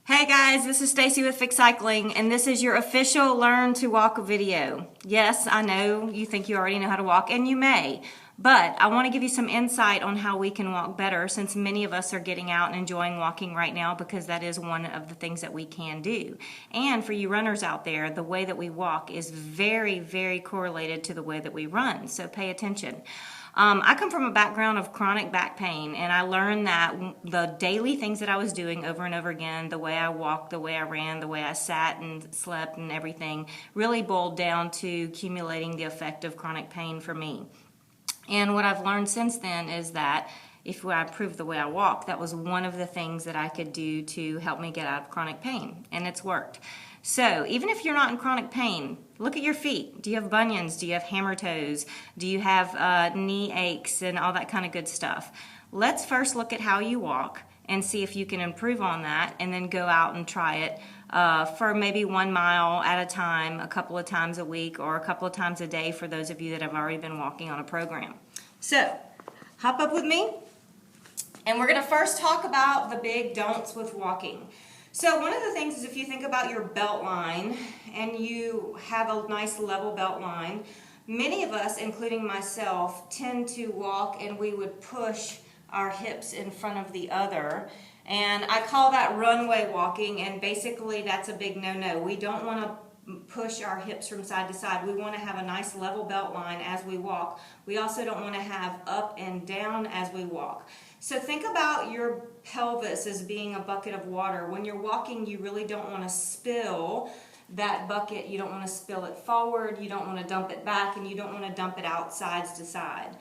Hey guys, this is Stacy with Fix Cycling, and this is your official Learn to Walk video. Yes, I know you think you already know how to walk, and you may, but I want to give you some insight on how we can walk better, since many of us are getting out and enjoying walking right now, because that is one of the things that we can do. And for you runners out there, the way that we walk is very, very correlated to the way that we run, so pay attention. I come from a background of chronic back pain, and I learned that the daily things that I was doing over and over again, the way I walked, the way I ran, the way I sat and slept and everything, really boiled down to accumulating the effect of chronic pain for me. And what I've learned since then is that if I improved the way I walk, that was one of the things that I could do to help me get out of chronic pain, and it's worked. So even if you're not in chronic pain, look at your feet. Do you have bunions? Do you have hammer toes? Do you have knee aches and all that kind of good stuff? Let's first look at how you walk and see if you can improve on that, and then go out and try it for maybe 1 mile at a time, a couple of times a week, or a couple of times a day for those of you that have already been walking on a program. So hop up with me, and we're going to first talk about the big don'ts with walking. So one of the things is, if you think about your belt line and you have a nice level belt line, many of us, including myself, tend to walk and we would push our hips in front of the other. And I call that runway walking, and basically that's a big no-no. We don't want to push our hips from side to side. We want to have a nice level belt line as we walk. We also don't want to have up and down as we walk. So think about your pelvis as being a bucket of water. When you're walking, you really don't want to spill that bucket. You don't want to spill it forward, you don't want to dump it back, and you don't want to dump it out sides to side.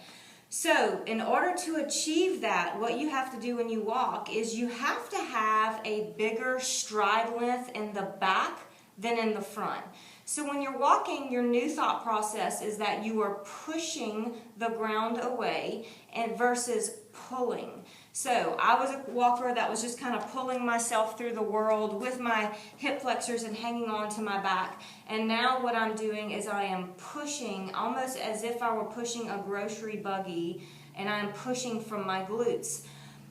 So in order to achieve that, what you have to do when you walk is you have to have a bigger stride length in the back than in the front. So when you're walking, your new thought process is that you are pushing the ground away and versus pulling. So I was a walker that was just kind of pulling myself through the world with my hip flexors and hanging on to my back. And now what I'm doing is I am pushing almost as if I were pushing a grocery buggy, and I'm pushing from my glutes.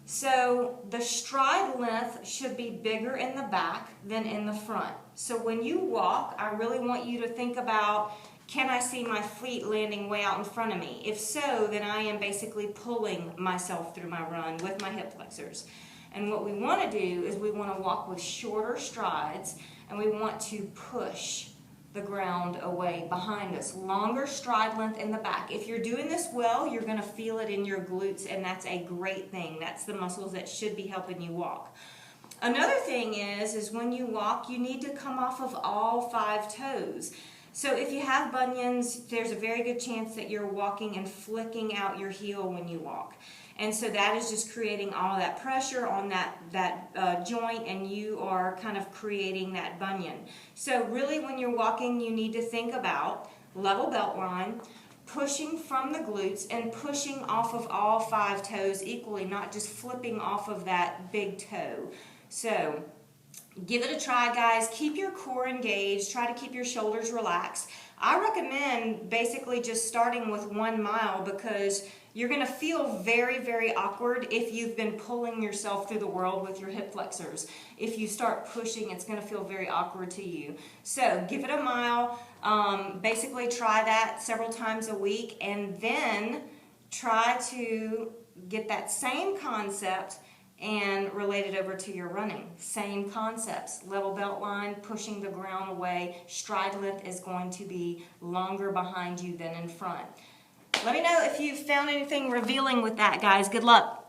So the stride length should be bigger in the back than in the front. So when you walk, I really want you to think about, can I see my feet landing way out in front of me? If so, then I am basically pulling myself through my run with my hip flexors. And what we want to do is we want to walk with shorter strides, and we want to push the ground away behind us. Longer stride length in the back. If you're doing this well, you're going to feel it in your glutes, and that's a great thing. That's the muscles that should be helping you walk. Another thing is when you walk, you need to come off of all 5 toes. So if you have bunions, there's a very good chance that you're walking and flicking out your heel when you walk. And so that is just creating all that pressure on that joint, and you are kind of creating that bunion. So really, when you're walking, you need to think about level belt line, pushing from the glutes, and pushing off of all 5 toes equally, not just flipping off of that big toe. So give it a try, guys. Keep your core engaged. Try to keep your shoulders relaxed. I recommend basically just starting with 1 mile, because you're going to feel very, very awkward if you've been pulling yourself through the world with your hip flexors. If you start pushing, it's going to feel very awkward to you. So give it a mile. Basically try that several times a week, and then try to get that same concept and relate it over to your running. Same concepts. Level belt line, pushing the ground away. Stride length is going to be longer behind you than in front. Let me know if you found anything revealing with that, guys. Good luck.